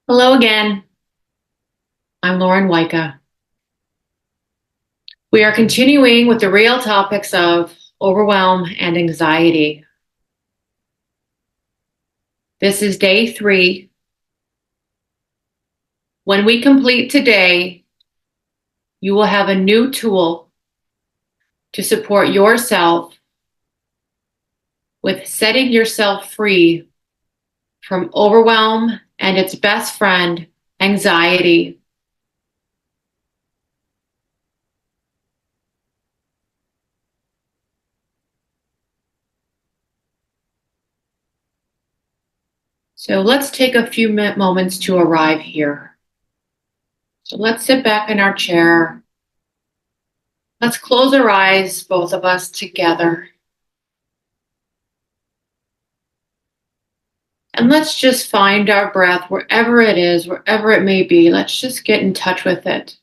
Hello again. I'm Lauren Wyka. We are continuing with the real topics of overwhelm and anxiety. This is day 3. When we complete today, you will have a new tool to support yourself with setting yourself free from overwhelm and its best friend, anxiety. So let's take a few moments to arrive here. So let's sit back in our chair. Let's close our eyes, both of us together. And let's just find our breath wherever it is, wherever it may be. Let's just get in touch with it.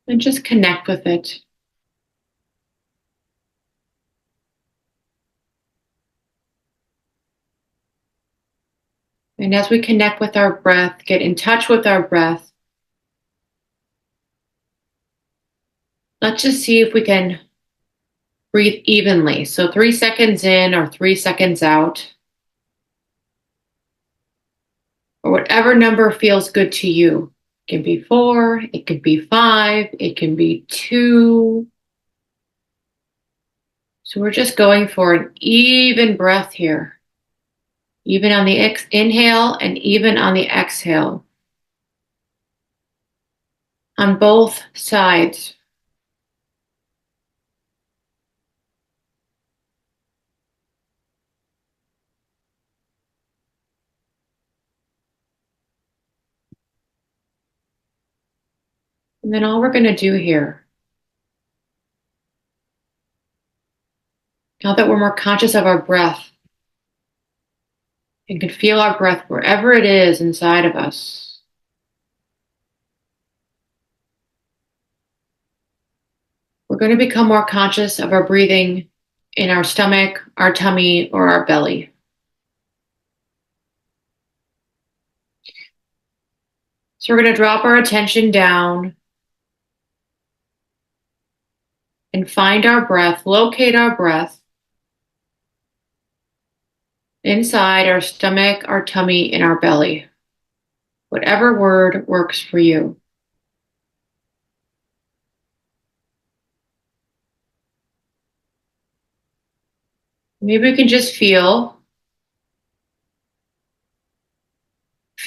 And just connect with it. And as we connect with our breath, get in touch with our breath, let's just see if we can breathe evenly. So 3 seconds in or 3 seconds out, or whatever number feels good to you. It can be 4, it could be 5, it can be 2. So we're just going for an even breath here, even on the inhale and even on the exhale, on both sides. And then all we're going to do here, now that we're more conscious of our breath and can feel our breath wherever it is inside of us, we're going to become more conscious of our breathing in our stomach, our tummy, or our belly. So we're going to drop our attention down and find our breath, locate our breath inside our stomach, our tummy, and our belly. Whatever word works for you. Maybe we can just feel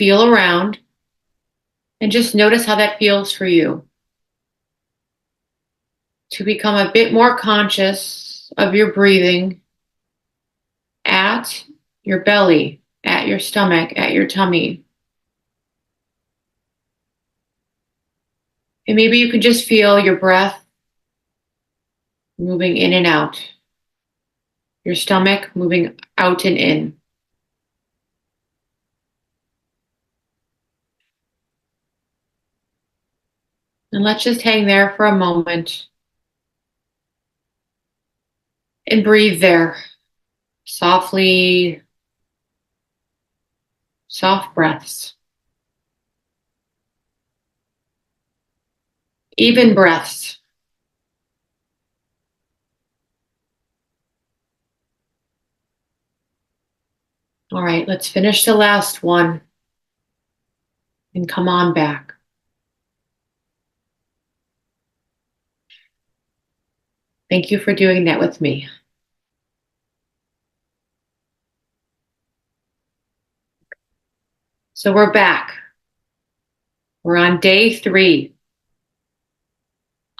around and just notice how that feels for you. To become a bit more conscious of your breathing at your belly, at your stomach, at your tummy. And maybe you can just feel your breath moving in and out, your stomach moving out and in. And let's just hang there for a moment and breathe there softly, soft breaths, even breaths. All right, let's finish the last one and come on back. Thank you for doing that with me. So we're back. We're on day 3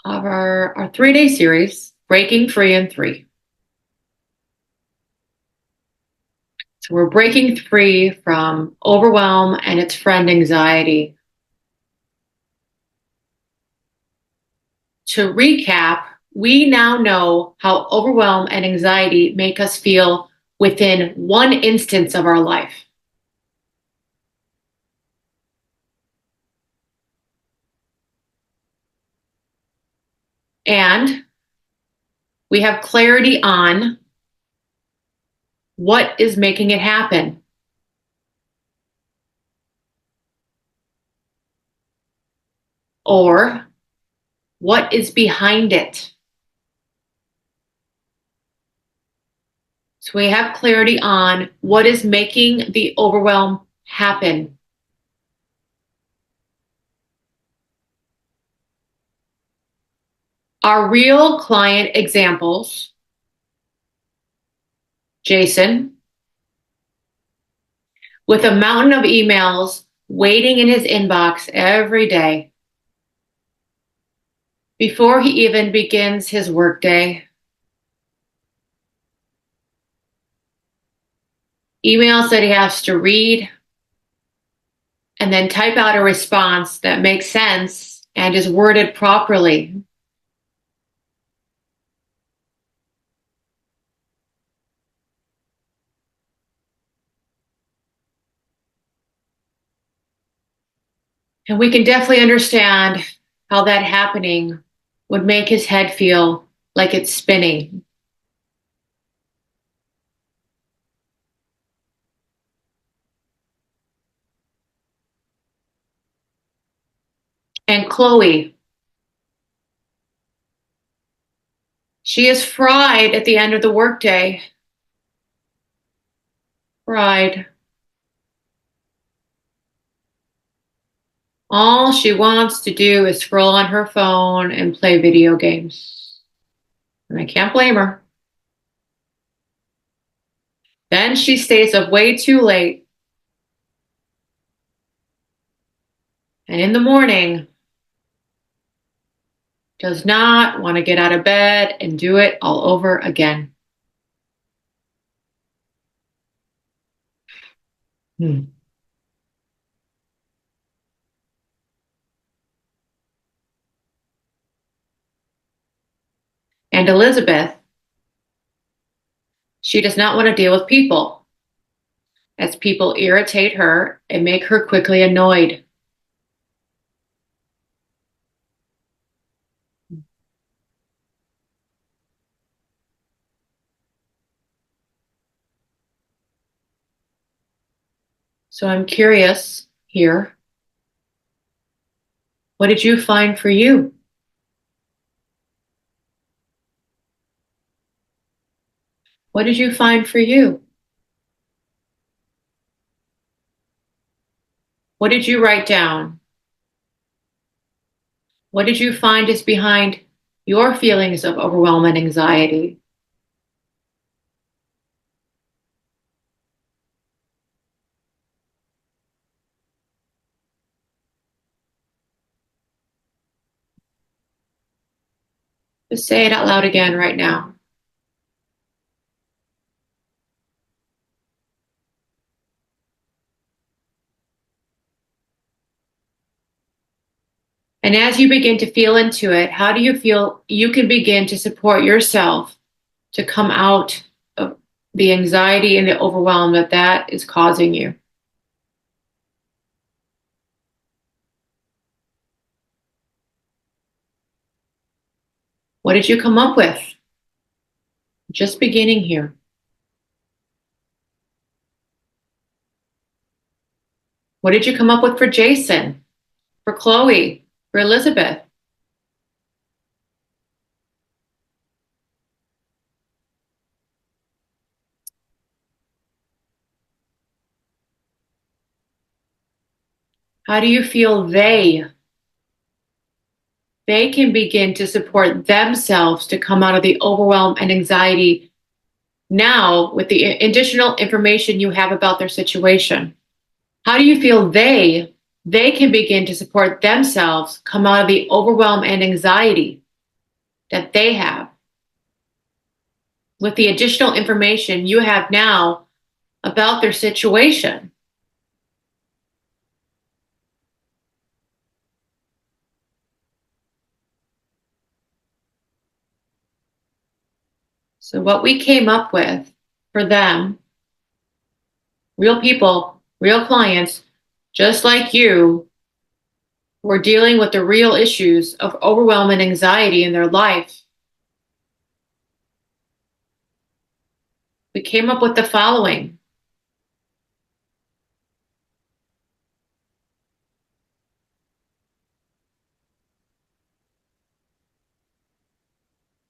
of our 3-day series, Breaking Free in 3. So we're breaking free from overwhelm and its friend, anxiety. To recap, we now know how overwhelm and anxiety make us feel within one instance of our life. And we have clarity on What is making it happen? Or what is behind it? So we have clarity on what is making the overwhelm happen. Our real client examples: Jason, with a mountain of emails waiting in his inbox every day. Before he even begins his workday, emails that he has to read and then type out a response that makes sense and is worded properly. And we can definitely understand how that happening would make his head feel like it's spinning. And Chloe, she is fried at the end of the workday. Fried. All she wants to do is scroll on her phone and play video games. And I can't blame her. Then she stays up way too late. And in the morning, does not want to get out of bed and do it all over again. And Elizabeth, she does not want to deal with people, as people irritate her and make her quickly annoyed. So I'm curious here, what did you find for you? What did you find for you? What did you write down? What did you find is behind your feelings of overwhelm and anxiety? Just say it out loud again right now. And as you begin to feel into it, how do you feel you can begin to support yourself to come out of the anxiety and the overwhelm that is causing you? What did you come up with? Just beginning here. What did you come up with for Jason, for Chloe, for Elizabeth? How do you feel they can begin to support themselves to come out of the overwhelm and anxiety now with the additional information you have about their situation? How do you feel they can begin to support themselves come out of the overwhelm and anxiety that they have with the additional information you have now about their situation? So what we came up with for them, real people, real clients, just like you, were dealing with the real issues of overwhelm and anxiety in their life. we came up with the following.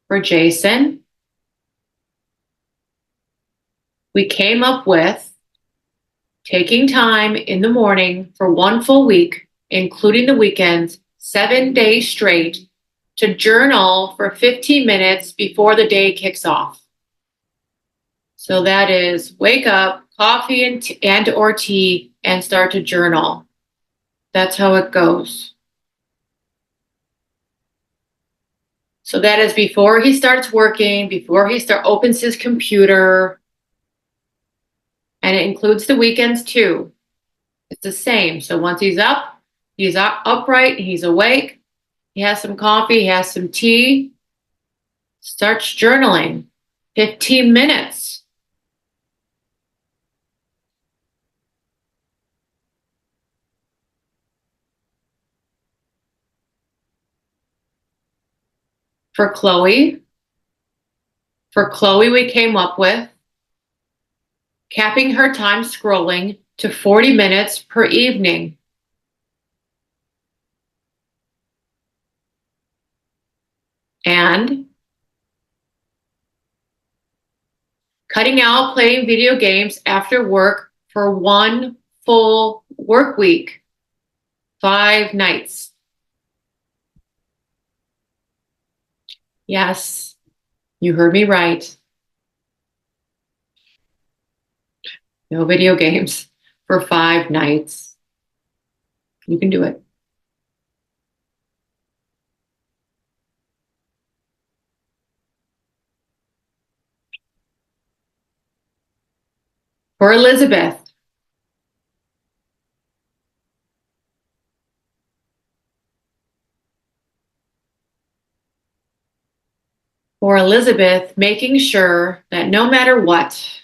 For Jason, we came up with taking time in the morning for 1 full week, including the weekends, 7 days straight, to journal for 15 minutes before the day kicks off. So that is wake up, coffee and or tea, and start to journal. That's how it goes. So that is before he starts working, before he opens his computer, and it includes the weekends too. It's the same. So once he's upright, he's awake, he has some coffee, he has some tea, starts journaling. 15 minutes. For Chloe, we came up with capping her time scrolling to 40 minutes per evening. And cutting out playing video games after work for 1 full work week, 5 nights. Yes, you heard me right. No video games for 5 nights. You can do it. For Elizabeth, making sure that no matter what,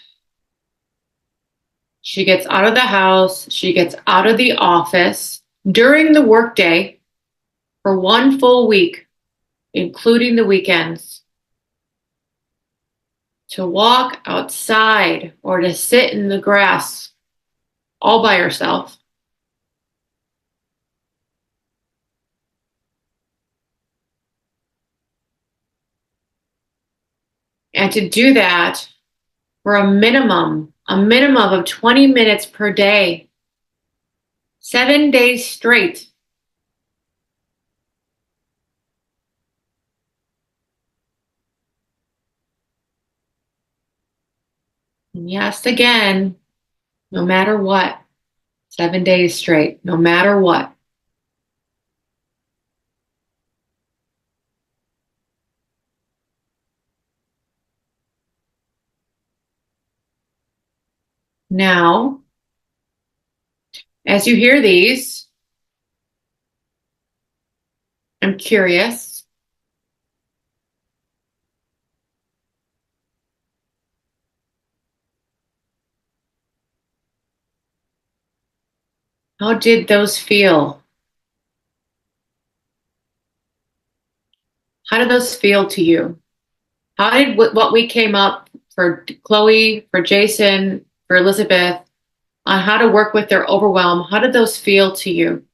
she gets out of the house, she gets out of the office during the workday for 1 full week, including the weekends, to walk outside or to sit in the grass all by herself. And to do that for a minimum of 20 minutes per day, 7 days straight. And yes, again, no matter what, 7 days straight, no matter what. Now, as you hear these, I'm curious. How did those feel? How did those feel to you? How did what we came up for Chloe, for Jason, for Elizabeth, on how to work with their overwhelm, how did those feel to you?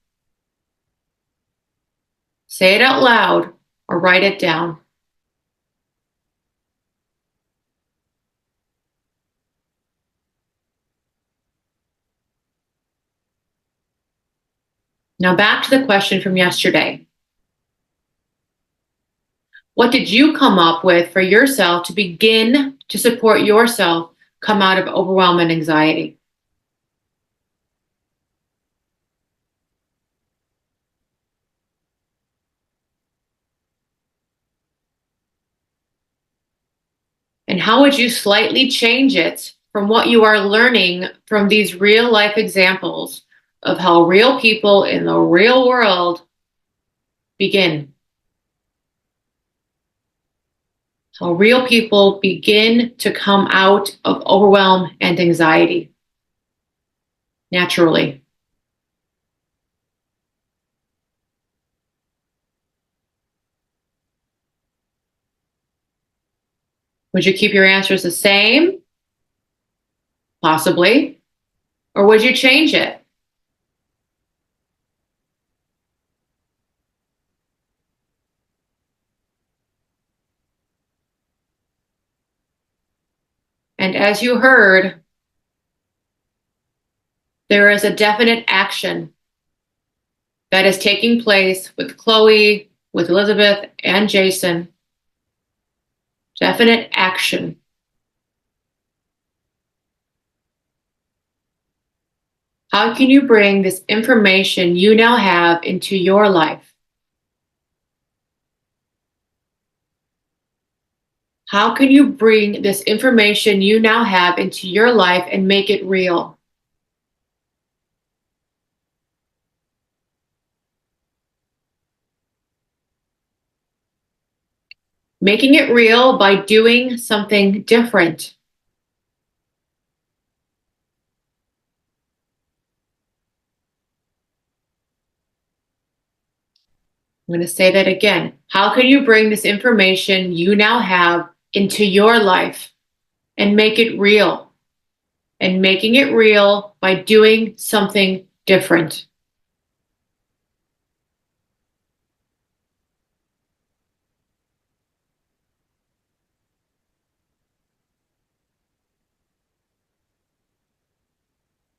Say it out loud or write it down. Now back to the question from yesterday. What did you come up with for yourself to begin to support yourself come out of overwhelm and anxiety? And how would you slightly change it from what you are learning from these real life examples of how real people in the real world begin? How real people begin to come out of overwhelm and anxiety naturally. Would you keep your answers the same? Possibly. Or would you change it? And as you heard, there is a definite action that is taking place with Chloe, with Elizabeth, and Jason. Definite action. How can you bring this information you now have into your life? How can you bring this information you now have into your life and make it real? Making it real by doing something different. I'm going to say that again. How can you bring this information you now have into your life and make it real? And making it real by doing something different.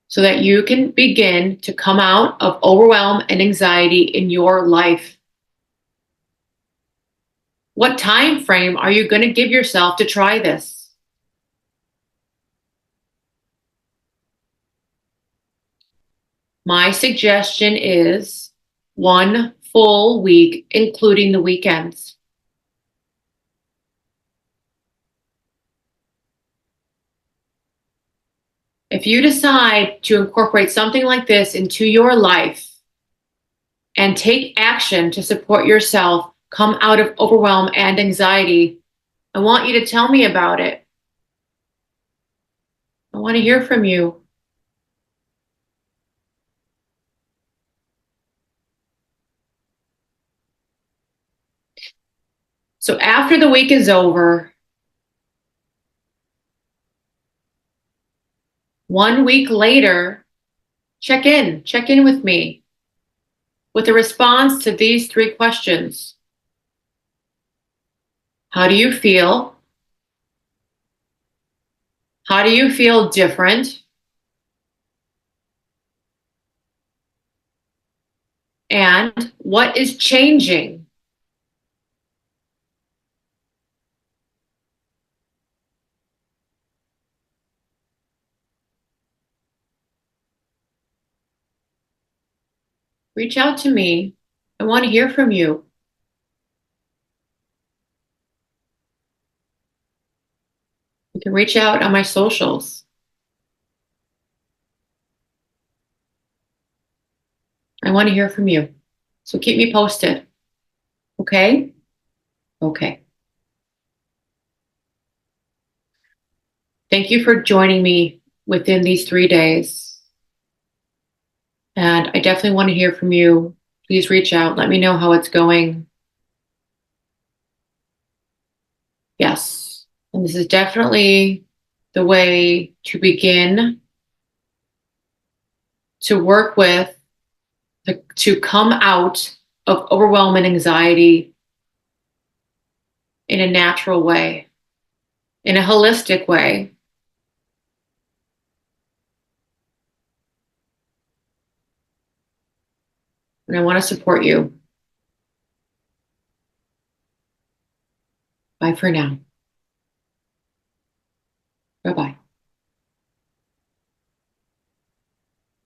So that you can begin to come out of overwhelm and anxiety in your life. What time frame are you going to give yourself to try this? My suggestion is 1 full week, including the weekends. If you decide to incorporate something like this into your life and take action to support yourself come out of overwhelm and anxiety, I want you to tell me about it. I want to hear from you. So after the week is over, 1 week later, check in with me with a response to these 3 questions. How do you feel? How do you feel different? And what is changing? Reach out to me. I want to hear from you. You can reach out on my socials. I want to hear from you. So keep me posted. Okay? Okay. Thank you for joining me within these 3 days. And I definitely want to hear from you. Please reach out. Let me know how it's going. Yes. And this is definitely the way to begin to work with, to come out of overwhelm and anxiety in a natural way, in a holistic way. And I want to support you. Bye for now. Bye-bye.